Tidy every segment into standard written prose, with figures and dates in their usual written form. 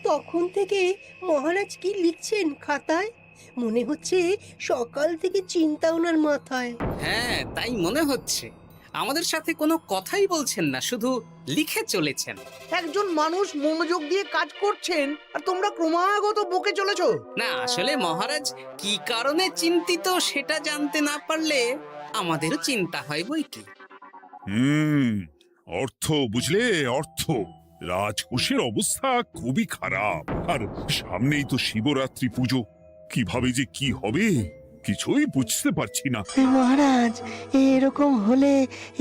তখন থেকে মহারাজ কি লিখছেন খাতায়? মনে হচ্ছে সকাল থেকে চিন্তা ওনার মাথায়। হ্যাঁ, তাই মনে হচ্ছে। আমাদের সাথে কোনো কথাই বলছেন না, শুধু লিখে চলেছেন। একজন মানুষ মনোযোগ দিয়ে কাজ করছেন আর তোমরা ক্রমাগত বকে চলেছো। না, আসলে মহারাজ কি কারণে চিন্তিত সেটা জানতে না পারলে আমাদেরও চিন্তা হয় বই কি। হুম অর্থ বুঝলে, অর্থ। রাজকোষের অবস্থা খুবই খারাপ, আর সামনেই তো শিবরাত্রি পুজো। কিভাবে যে কি হবে কিছুই বুঝতে পারছি না। মহারাজ, এরকম হলে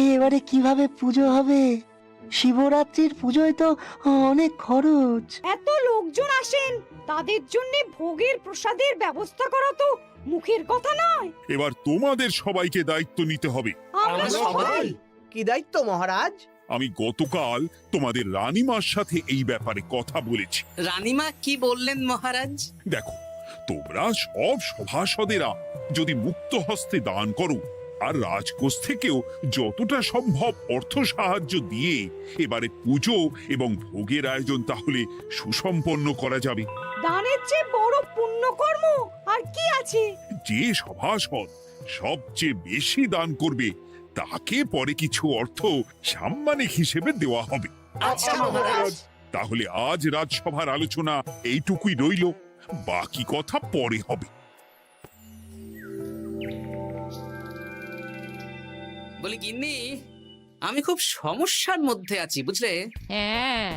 এবারে কিভাবে পুজো হবে? শিবরাত্রির পুজোয় তো অনেক খরচ। এত লোকজন আসেন, তাদের জন্য ভোগের প্রসাদের ব্যবস্থা করা তো মুখের কথা নয়। এবার তোমাদের সবাইকে দায়িত্ব নিতে হবে। আমরা সবাই। কি দায়িত্ব মহারাজ? আমি গতকাল তোমাদের রানীমার সাথে এই ব্যাপারে কথা বলেছি। রানীমা কি বললেন মহারাজ? দেখো, তোমরা সব সভাসদেরা যদি মুক্ত হস্তে দান করো, আর রাজকোষ থেকেও যতটা সম্ভব অর্থ সাহায্য দিয়ে এবারে পুজো এবং ভোগের আয়োজন তাহলে সুসম্পন্ন করা যাবে। দানের চেয়ে বড় পুণ্যকর্ম আর কি আছে? যে সভাসদ সবচেয়ে বেশি দান করবে তাকে পরে কিছু অর্থ সাম্মানিক হিসেবে দেওয়া হবে। আচ্ছা মহারাজ। তাহলে আজ রাজসভার আলোচনা এইটুকুই রইল, বাকি কথা পরে হবে। বলি গিন্নি, আমি খুব সমস্যার মধ্যে আছি বুঝলে। হ্যাঁ,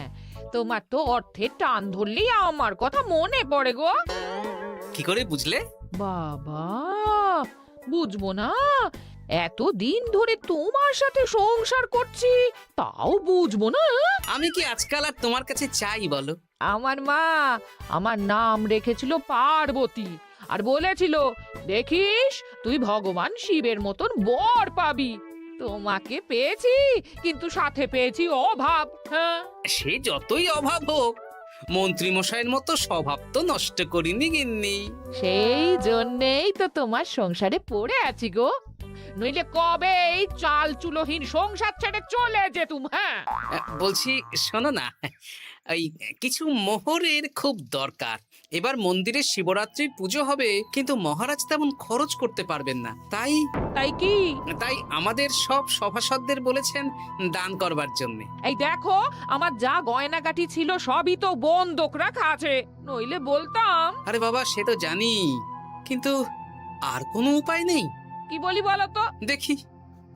তোমার তো অর্থের টান ধরলেই আমার কথা মনে পড়ে গো। কি করে বুঝলে? বাবা, বুঝবো না? এতদিন ধরে তোমার সাথে সংসার করছি, তাও বুঝবো না? আমি কি আজকাল আর তোমার কাছে চাই বলো? আমার মা আমার নাম রেখেছিল পার্বতী, আর বলেছিল দেখিস তুই ভগবান শিবের মতন বর পাবি। তোমাকে পেয়েছি, কিন্তু সাথে পেয়েছি অভাব। হ্যাঁ, সে যতই অভাব হোক, মন্ত্রী মশাইয়ের মতো স্বভাব তো নষ্ট করিনি গিন্নি। সেই জন্যেই তো তোমার সংসারে পড়ে আছি গো, নইলে কবে এই চাল চুলোহীন সংসার ছেড়ে চলে যেতুম। হ্যাঁ, বলছি শোনো না, ওই কিছু মোহরের খুব দরকার। এবার মন্দিরে শিবরাত্রির পুজো হবে, কিন্তু মহারাজ তেমন খরচ করতে পারবেন না। তাই তাই কি? তাই আমাদের সব সভাসদদের বলেছেন দান করবার জন্য। এই দেখো, আমার যা গয়নাগাটি ছিল সবই তো বন্ধক রাখা আছে, নইলে বলতাম। আরে বাবা, সে তো জানি, কিন্তু আর কোনো উপায় নেই। কি বলি বলো তো? দেখি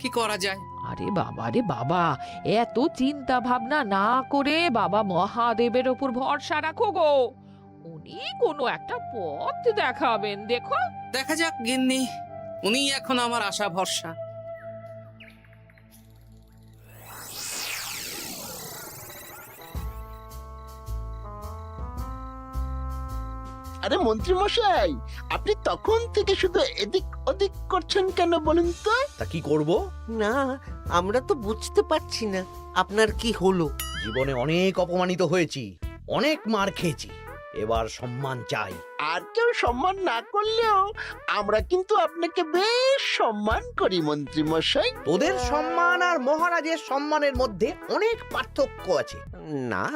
কি করা যায়। আরে বাবা রে বাবা, এত চিন্তা ভাবনা না করে বাবা মহাদেবের ওপর ভরসা রাখো গো, উনি কোনো একটা পথ দেখাবেন। দেখো, দেখা যাক গিন্নি, উনি এখন আমার আশা ভরসা। আরে মন্ত্রী মশাই, আপনি তখন থেকে শুধু এদিক ওদিক করছেন কেন বলুন তো? তা কি করব? না, আমরা তো বুঝতে পারছি না আপনার কি হলো। জীবনে অনেক অপমানিত হয়েছি, অনেক মার খেয়েছি, এবার সম্মান চাই। আর কেউ সম্মান না করলেও আমরা কিন্তু আপনাকে বেশ সম্মান করি মন্ত্রী মশাই। তোদের সম্মান আর মহারাজের সম্মানের মধ্যে অনেক পার্থক্য আছে। না,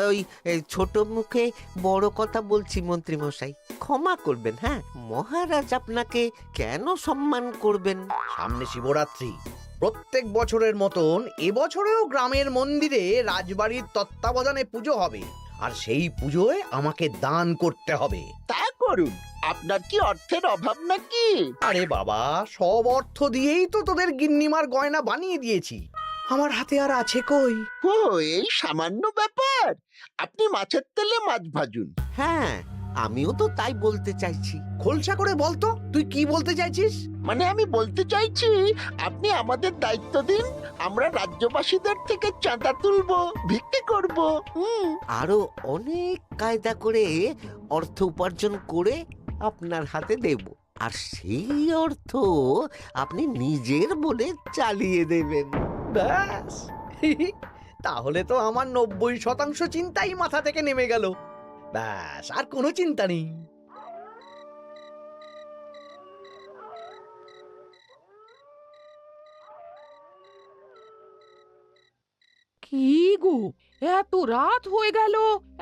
ওই ছোট মুখে বড় কথা বলছি মন্ত্রী মশাই, ক্ষমা করবেন। হ্যাঁ, মহারাজ আপনাকে কেন সম্মান করবেন? সামনে শিবরাত্রি, প্রত্যেক বছরের মতন এবছরেও গ্রামের মন্দিরে রাজবাড়ির তত্ত্বাবধানে পুজো হবে, আর সেই পুজোয় আমাকে দান করতে হবে। তা করুন, আপনার কি অর্থের অভাব নাকি? আরে বাবা, সব অর্থ দিয়েই তো তোদের গিন্নিমার গয়না বানিয়ে দিয়েছি, আমার হাতে আর আছে কই? ও, এই সামান্য ব্যাপার। আপনি মাছের তেলে মাছ ভাজুন। হ্যাঁ, আমিও তো তাই বলতে চাইছি। খোলসা করে বলতো তুই কি বলতে চাইছিস? মানে আমি বলতে চাইছি, আপনি আমাদের দায়িত্ব দিন, আমরা রাজ্যবাসীদের থেকে চাঁদা তুলবো, ভিক্ষে করব। আরো অনেক কায়দা করে অর্থ উপার্জন করে আপনার হাতে দেব, আর সেই অর্থ আপনি নিজের বলে চালিয়ে দেবেন। ব্যাস, তাহলে তো আমার 90% চিন্তাই মাথা থেকে নেমে গেল। ব্যাস, আর কোনো চিন্তা নেই। কি গো, এত রাত হয়ে গেল,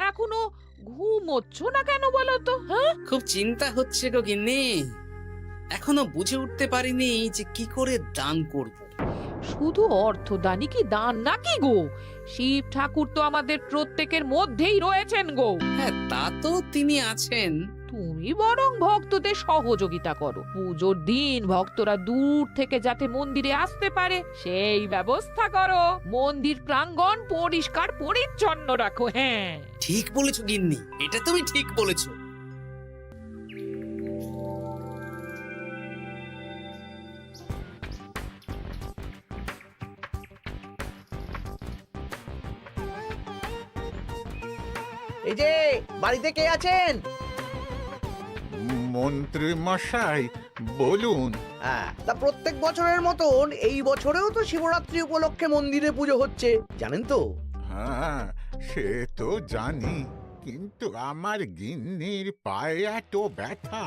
এখনো ঘুমোচ্ছ না কেন বলো তো? হ্যাঁ, খুব চিন্তা হচ্ছে গো গিন্নি, এখনো বুঝে উঠতে পারিনি যে কি করে দান করব। শুধু অর্থদানই কি দান নাকি গো? শিব ঠাকুর তো আমাদের প্রত্যেকের মধ্যেই রয়েছেন গো। হ্যাঁ, তা তো তিনি আছেন। তুমি বরং ভক্তদের সহযোগিতা করো। পুজোর দিন ভক্তরা দূর থেকে যাতে মন্দিরে আসতে পারে সেই ব্যবস্থা করো। মন্দির প্রাঙ্গণ পরিষ্কার পরিচ্ছন্ন রাখো। হ্যাঁ, ঠিক বলেছো গিন্নি, এটা তুমি ঠিক বলেছো। এই যে বাড়িতে কে আছেন? মন্ত্রী মশাই বলুন। হ্যাঁ, তা প্রত্যেক বছরের মতন এই বছরেও তো শিবরাত্রি উপলক্ষে মন্দিরে পুজো হচ্ছে, জানেন তো? হ্যাঁ, সে তো জানি, কিন্তু আমার গিন্নির পায়ে এত ব্যথা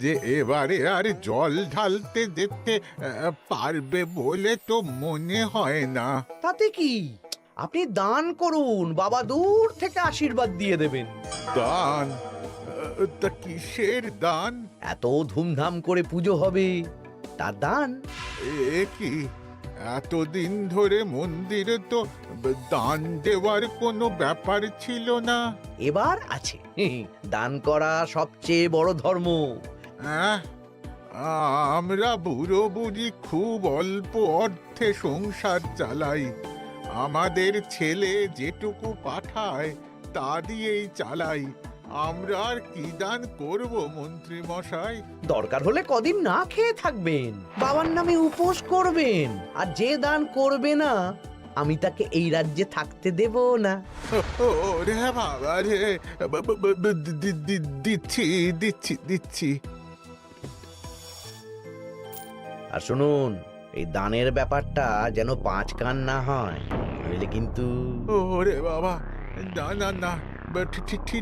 যে এবারে আর জল ঢালতে যেতে পারবে বলে তো মনে হয় না। তাতে কি, আপনি দান করুন, বাবা দূর থেকে আশীর্বাদ দিয়ে দেবেন। দান? তা কিসের দান? এত ধুমধাম করে পুজো হবে, তার দান। এ কি, এতদিন ধরে মন্দিরে তো দান দেওয়ার কোনো ব্যাপার ছিল না। এবার আছে। দান করা সবচেয়ে বড় ধর্ম। আহ, আমরা বুড়ো বুড়ি খুব অল্প অর্থে সংসার চালাই। আমাদের ছেলে যেটুকু পাঠায় তা দিয়েই চালাই। আমরা আর কি দান করব মন্ত্রী মশাই? দরকার হলে কদিন না খেয়ে থাকবেন, বাবার নামে উপোস করবেন, আর যে দান করবে না আমি তাকে এই রাজ্যে থাকতে দেব না। ওরে বাবা রে, দিচ্ছি দিচ্ছি দিচ্ছি। আর শুনুন, এই দানের ব্যাপারটা যেন পাঁচ কান না হয়, নইলে কিন্তু। ওরে বাবা, না না না,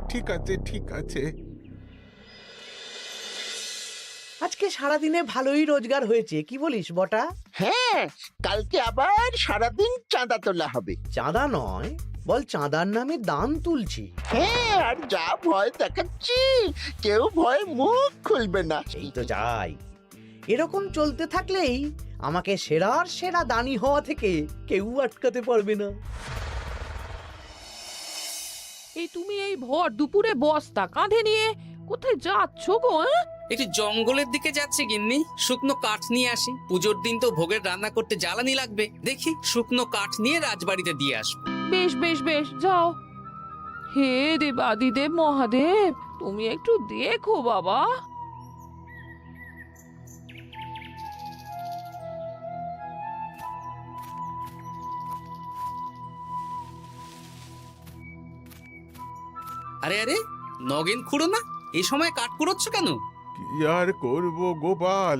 ঠিক আছে ঠিক আছে। আজকে সারাদিনে ভালোই রোজগার হয়েছে, কি বলিস বটা? হ্যাঁ, কালকে আবার সারাদিন চাঁদা তোলা হবে। চাঁদা নয়, বল চাঁদার নামে দান তুলছি। হ্যাঁ, আর যা ভয় দেখাচ্ছি, কেউ ভয় মুখ খুলবে না। সেই তো যাই, এরকম চলতে থাকলেই আমাকে সেরার সেরা দানি হওয়া থেকে কেউ আটকাতে পারবে না। এই তুমি এই ভর দুপুরে বস্তা কাঁধে নিয়ে কোথায় যাচ্ছ গো? একটু জঙ্গলের দিকে যাচ্ছে গিন্নি, শুকনো কাঠ নিয়ে আসি। পুজোর দিন তো ভোগের রান্না করতে জ্বালানি লাগবে, দেখি শুকনো কাঠ নিয়ে রাজবাড়িতে দিয়ে আসবো। বেশ বেশ বেশ, যাও। হে দেবাদিদেব মহাদেব, তুমি একটু দেখো বাবা। আরে আরে, নগেন খুঁড়ো না, এই সময় কাঠ কুড়োচ্ছ কেন? কি আর করব গোপাল,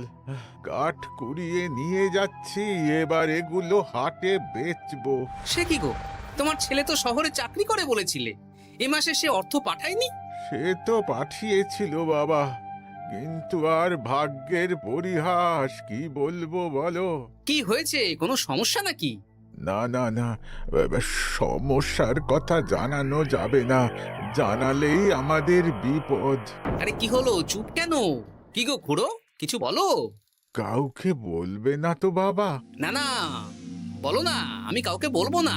কাঠ কুড়িয়ে নিয়ে যাচ্ছি, এবার এগুলো হাটে বেচবো। সে কি গো, তোমার ছেলে তো শহরে চাকরি করে বলেছিলে, এ মাসে সে অর্থ পাঠায়নি? সে তো পাঠিয়েছিল বাবা, কিন্তু আর ভাগ্যের পরিহাস, কি বলবো বলো। কি হয়েছে, কোনো সমস্যা নাকি? না না না, সমস্যার কথা জানানো যাবে না, জানালেই আমাদের বিপদ। আরে কি হলো, চুপ কেন? কি গো খুড়ো, কিছু বলো। কাউকে বলবে না তো বাবা? না না, বলো না, আমি কাউকে বলবো না,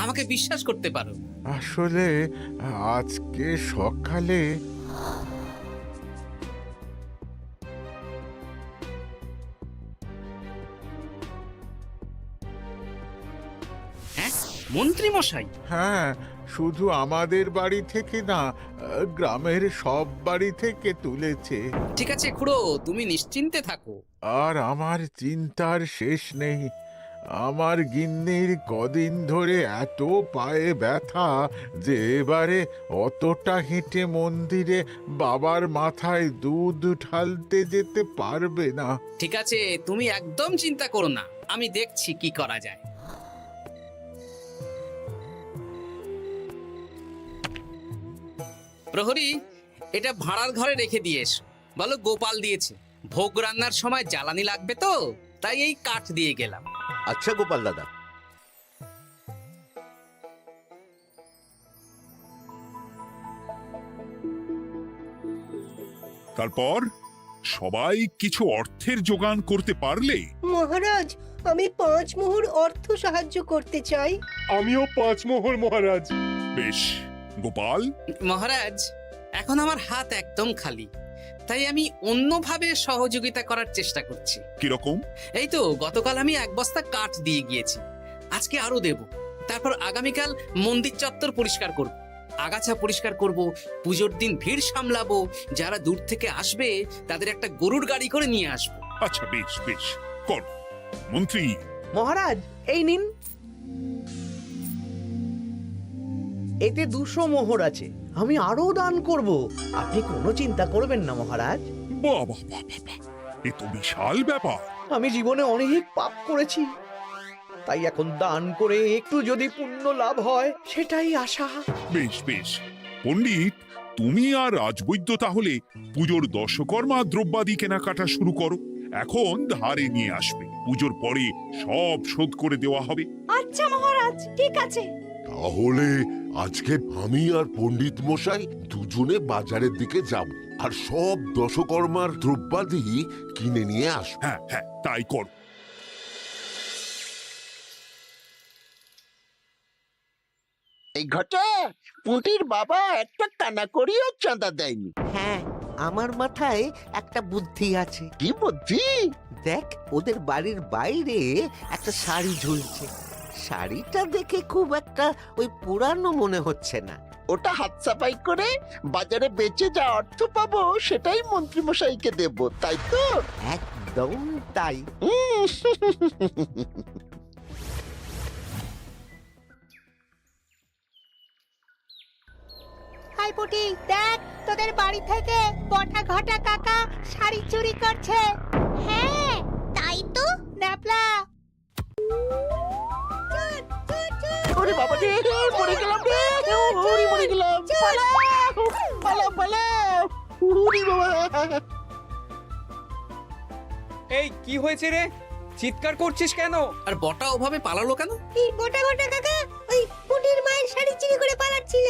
আমাকে বিশ্বাস করতে পারো। আসলে আজকে সকালে হ্যাঁ, মন্ত্রী মশাই? হ্যাঁ, শুধু আমাদের বাড়ি থেকে না, গ্রামের সব বাড়ি থেকে তুলেছে। ঠিক আছে খুড়ো, তুমি নিশ্চিন্তে থাকো। আর আমার চিন্তার শেষ নেই। আমার গিন্নির কদিন ধরে এত পায়ে ব্যথা যে এবারে অতটা হেঁটে মন্দিরে বাবার মাথায় দুধ ঢালতে যেতে পারবে না। ঠিক আছে, তুমি একদম চিন্তা করো না, আমি দেখছি কি করা যায়। প্রহরী, এটা ভাড়ার ঘরে রেখে দিয়ে এসো। বলো গোপাল দিয়েছে, ভোগ রান্নার সময় জ্বালানি লাগবে তো, তাই এই কাঠ দিয়ে গেলাম। আচ্ছা গোপাল দাদা। তারপর সবাই কিছু অর্থের যোগান করতে পারলে মহারাজ, আমি 5 মোহর অর্থ সাহায্য করতে চাই। আমিও 5 মোহর মহারাজ। বেশ। গোপাল, মহারাজ, এখন আমার হাত একদম খালি, তাই আমি অন্যভাবে সহযোগিতা করার চেষ্টা করছি। কিরকম? এই তো গতকাল আমি 1 বস্তা কাঠ দিয়ে গিয়েছি, আজকে আরো দেব। তারপর আগামীকাল মন্দির চত্বর পরিষ্কার করব, আগাছা পরিষ্কার করব, পুজোর দিন ভিড় সামলাবো, যারা দূর থেকে আসবে তাদের একটা গরুর গাড়ি করে নিয়ে আসবো। আচ্ছা, বেশ বেশ, কর। মন্ত্রী, মহারাজ এই নিন, এতে 200 মোহর আছে। আমি আরো দান করব, আপনি কোনো চিন্তা করবেন না মহারাজ। বাহ বাহ বাহ বাহ বাহ, এ তো বিশাল ব্যাপার। আমি জীবনে অনেক পাপ করেছি, তাই এখন দান করে একটু যদি পুণ্য লাভ হয় সেটাই আশা। বেশ বেশ। পণ্ডিত, তুমি আর রাজবৈদ্য তাহলে পুজোর দশকর্মা দ্রব্যাদি কেনাকাটা শুরু করো। এখন ধারে নিয়ে আসবে, পুজোর পরে সব শোধ করে দেওয়া হবে। আচ্ছা মহারাজ, ঠিক আছে। তাহলে আজকে আমি আর পণ্ডিত মশাই দুজনে বাজারের দিকে যাব আর সব দশকর্মার দ্রব্যাদি কিনে নিয়ে আসব। হ্যাঁ হ্যাঁ, তাই কর। এই ঘটা পুঁটির বাবা একটা কানা করিও চাঁদা দেয়নি। হ্যাঁ, আমার মাথায় একটা বুদ্ধি আছে। কি বুদ্ধি? দেখ, ওদের বাড়ির বাইরে একটা শাড়ি ঝুলছে। শাড়িটা দেখে খুব একটা ওই পুরানো মনে হচ্ছে না। ওটা হাত সাফাই করে বাজারে বেচে যা অর্থ পাবো সেটাই মন্ত্রী মশাইকে দেব, তাই তো? একদম তাই। হাই পুটি, দেখ তোদের বাড়ি থেকে বটা ঘটা কাকা শাড়ি চুরি করছে। হ্যাঁ তাই তো। ন্যাপলা, ওরে বাবা রে, মরে গেলাম রে, ওরে মরে গেলাম। পালাও, পালাও, পালাও। ওরে বাবা। এই কি হয়েছে রে? চিৎকার করছিস কেন? আর বটা ওভাবে পালালো কেন? এই বটা ঘটা কাকা ওই পুটির মায়ের শাড়ি চুরি করে পালাচ্ছিল,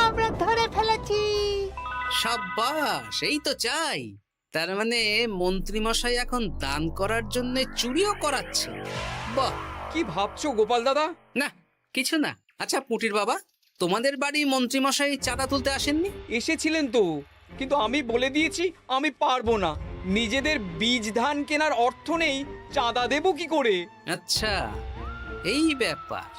আমরা ধরে ফেলেছি। সাব্বাস, এই তো চাই। তার মানে মন্ত্রী মশাই এখন দান করার জন্য চুরিও করাচ্ছে। বাহ! কি ভাবছো গোপাল দাদা? না, কিছু না। আচ্ছা পুটির বাবা, তোমাদের বাড়ি মন্ত্রী মশাই চাঁদা তুলতে আসেননি? এসেছিলেন তো, কিন্তু আমি বলে দিয়েছি আমি পারবো না। নিজেদের বীজ ধান কেনার অর্থ নেই, চাঁদা দেব কি করে? আচ্ছা, এই ব্যাপার,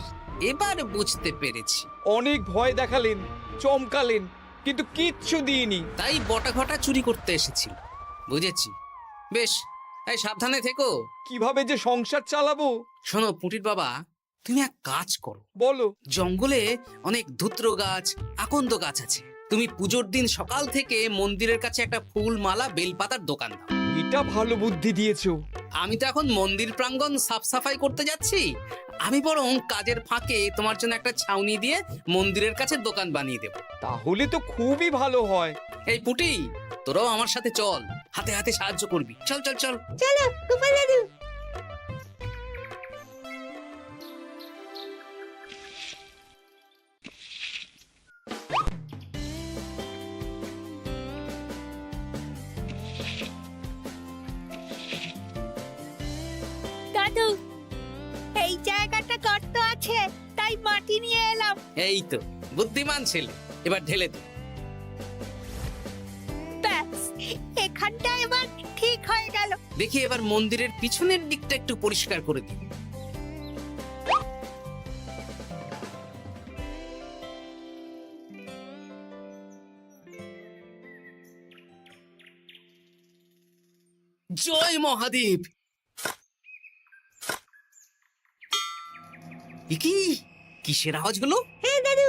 এবার বুঝতে পেরেছি। অনেক ভয় দেখালেন, চমকালেন, কিন্তু কিচ্ছু দিইনি। তাই বটা ঘটা চুরি করতে এসেছিল, বুঝেছি। বেশ, এই সাবধানে থেকো। কিভাবে যে সংসার চালাবো? শোনো পুটির বাবা, তুমি এক কাজ করো। বলো। জঙ্গলে অনেক ধুত্র গাছ, আকন্দ গাছ আছে। তুমি পুজোর দিন সকাল থেকে মন্দিরের কাছে একটা ফুল মালা বেলপাতার দোকান দাও। এটা ভালো বুদ্ধি দিয়েছো। আমি তো এখন মন্দির প্রাঙ্গণ সাফ সাফাই করতে যাচ্ছি, আমি বরং কাজের ফাঁকে তোমার জন্য একটা ছাউনি দিয়ে মন্দিরের কাছে দোকান বানিয়ে দেব। তাহলে তো খুবই ভালো হয়। এই পুটি, তোরাও আমার সাথে চল, হাতে হাতে সাহায্য করবি। চল চল চল। চলো গোপাল দাদু। দাদু, এই জায়গাটা গর্ত আছে, তাই মাটি নিয়ে এলাম। এই তো বুদ্ধিমান ছেলে, এবার ঢেলে দে। ব্যাস, এখানটা এবার ঠিক হয়ে গেল। দেখি এবার মন্দিরের পিছনের দিকটা একটু পরিষ্কার করে দিই। জয় মহাদেব। কি কিসের আওয়াজ হলো? হ্যাঁ দাদু,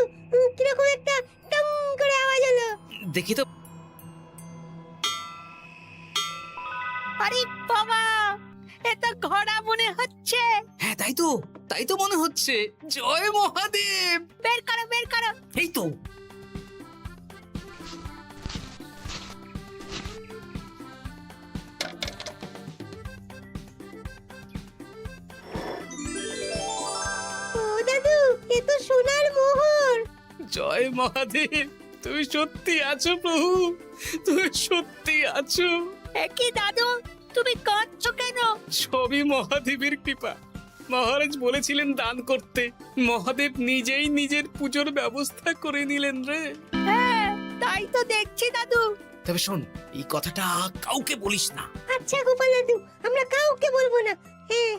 কিরকম একটা টং করে আওয়াজ হলো। দেখি তো। আরে বাবা, এটা ঘোড়া মনে হচ্ছে। হ্যাঁ তাই তো মনে হচ্ছে। জয় মহাদেব। বের করো, বের করো। এই তো। ও দাদু, এ তো সোনার মোহর। জয় মহাদেব। তুমি সত্যি আছো প্রভু, তুমি সত্যি আছো। একই দাদু, তুমি কাঁদছো কেন? সবই মহাদেবের কৃপা। মহারাজ বলেছিলেন দান করতে, মহাদেব নিজেই নিজের পুজোর ব্যবস্থা করে নিলেন রে। হ্যাঁ, তাই তো দেখছি দাদু। তবে শোন, এই কথাটা কাউকে বলিস না। আচ্ছা গোপাল দাদু, আমরা কাউকে বলবো না। হ্যাঁ।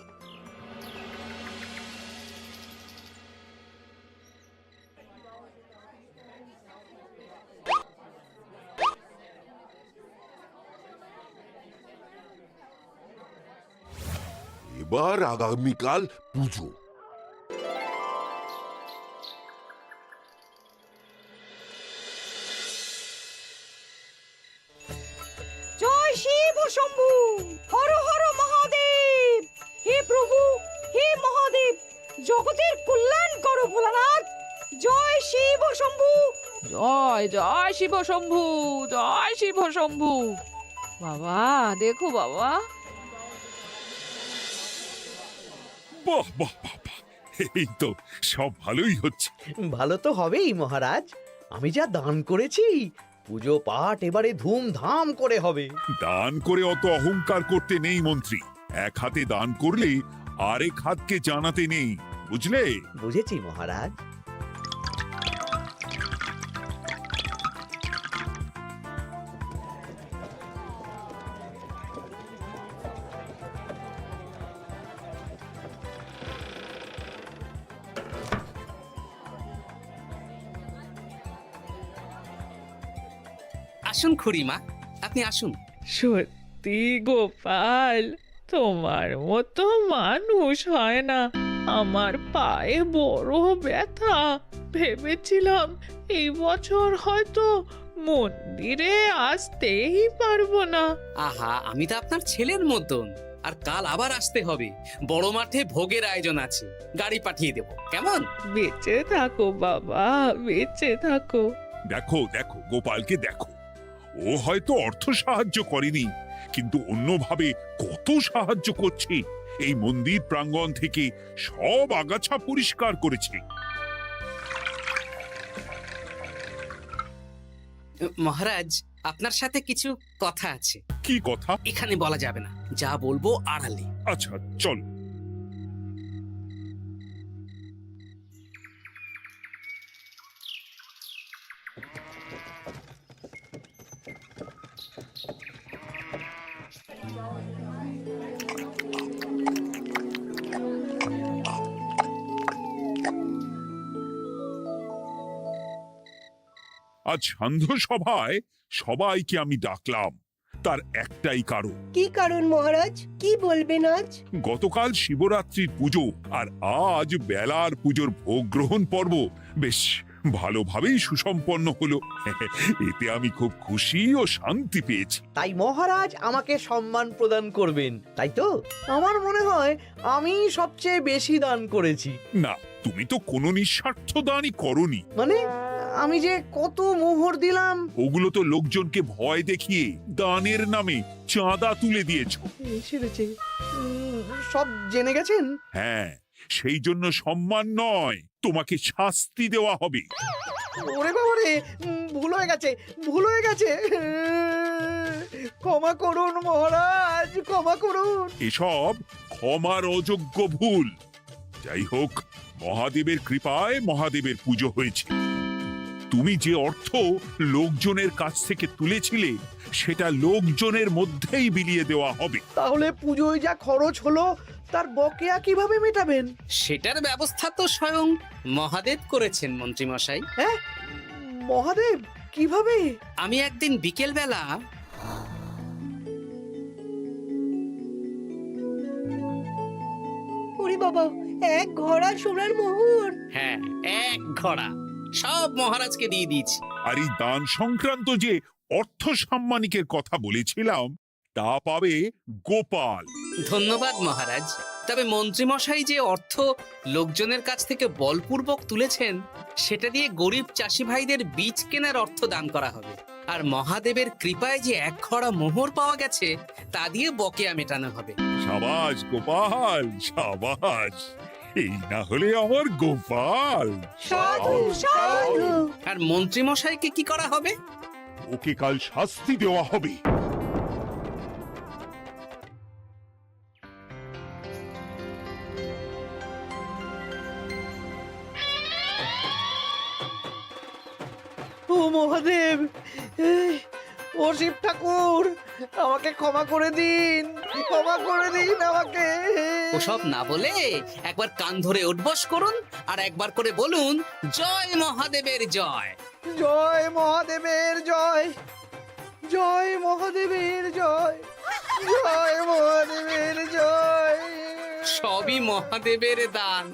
এবার আগামীকাল পুজো। জয় শিব শম্ভু, হর হর মহাদেব। হে প্রভু, হে মহাদেব, জগতের কল্যাণ করো ভোলানাথ। জয় শিব শম্ভু। জয় জয় শিব শম্ভু, জয় শিব শম্ভু। বাবা দেখো বাবা, বাহ বাহ বাহ বাহ, এই তো সব ভালোই হচ্ছে। ভালো তো হবেই মহারাজ। আমি যা দান করেছি, পুজো পাঠ এবারে ধুমধাম করে হবে। দান করে অত অহংকার করতে নেই মন্ত্রী। এক হাতে দান করলে আরেক হাতকে জানাতে নেই, বুঝলে? বুঝেছি মহারাজ। আসুন খুড়িমা, আপনি আসুন। সত্যি গোপাল, তোমার মতো মানুষ হয় না। আমার পায়ে বড় ব্যথা, ভেবেছিলাম এই বছর হয়তো মন্দিরে আসতেই পারবো না। আহা, আমি তো আপনার ছেলের মতন। আর কাল আবার আসতে হবে, বড় মাঠে ভোগের আয়োজন আছে, গাড়ি পাঠিয়ে দেব, কেমন? বেঁচে থাকো বাবা, বেঁচে থাকো। দেখো দেখো গোপালকে দেখো, ও হয়তো অর্থ সাহায্য করেনি, কিন্তু অন্যভাবে কত সাহায্য করছে। এই মন্দির প্রাঙ্গণ থেকে সব আগাছা পরিষ্কার করেছে। মহারাজ, আপনার সাথে কিছু কথা আছে। কি কথা? এখানে বলা যাবে না, যা বলবো আড়ালে। আচ্ছা চল। আজ সান্ধ্য সভায় সবাইকে আমি ডাকলাম, তার একটাই কারণ। কি কারণ মহারাজ? কি বলবেন আজ? গতকাল শিবরাত্রির পুজো আর আজ বেলার পুজোর ভোগ গ্রহণ পর্ব বেশ ভালোভাবেই সুসম্পন্ন হলো। এতে আমি খুব খুশি ও শান্তি পেয়েছি। তাই মহারাজ আমাকে সম্মান প্রদান করবেন, তাই তো? আমার মনে হয় আমি সবচেয়ে বেশি দান করেছি। না, তুমি তো কোনো নিঃস্বার্থ দানই করনি। মানে আমি যে কত মোহর দিলাম। ওগুলো তো লোকজনকে ভয় দেখিয়ে দানের নামে চাঁদা তুলে দিয়েছো। সেরেছে, সব জেনে গেছেন। হ্যাঁ, সেই জন্য সম্মান নয়, তোমাকে শাস্তি দেওয়া হবে। ওরে বাবা রে, ভুল হয়ে গেছে, ভুল হয়ে গেছে। ক্ষমা করুন মহারাজ, ক্ষমা করুন। এসব ক্ষমার অযোগ্য ভুল। যাই হোক, মহাদেবের কৃপায় মহাদেবের পুজো হয়েছে। তুমি যে অর্থ লোকজনের কাছ থেকে তুলেছিলে সেটা লোকজনের মধ্যেই বিলিয়ে দেওয়া হবে। তাহলে পুজোয় যা খরচ হলো তার বকেয়া কিভাবে মেটাবেন? সেটার ব্যবস্থা তো স্বয়ং মহাদেব করেছেন মন্ত্রী মশাই। হ্যাঁ, মহাদেব কিভাবে? আমি একদিন বিকেল বেলা ওরে বাবা, এক ঘোড়া সোনার মোহর। হ্যাঁ, এক ঘোড়া সব মহারাজকে দিয়ে দিয়েছি। আর এই দান সংক্রান্ত যে অর্থ সাম্মানিকের কথা বলেছিলাম তা পাবে গোপাল। ধন্যবাদ মহারাজ। তবে মন্ত্রী মশাই যে অর্থ লোকজনের কাছ থেকে বলপূর্বক তুলেছেন সেটা দিয়ে গরিব চাষি ভাইদের বীজ কেনার অর্থ দান করা হবে। আর মহাদেবের কৃপায় যে এক খড়া মোহর পাওয়া গেছে তা দিয়ে বকেয়া মেটানো হবে। সাবাস গোপাল, সাবাস। এই না হলে আমার গোপাল। সাধু সাধু আর মন্ত্রী মশাইকে কি করা হবে? ওকে কাল শাস্তি দেওয়া হবে। ও মহাদেব, ও শিব ঠাকুর, আমাকে ক্ষমা করে দিন, ক্ষমা করে দিন আমাকে। ওসব না বলে একবার কান ধরে উঠবস করুন আর একবার করে বলুন জয় মহাদেবের জয়। জয় মহাদেবের জয়, জয় মহাদেবের জয়, জয় মহাদেবের জয়। সবই মহাদেবের দান।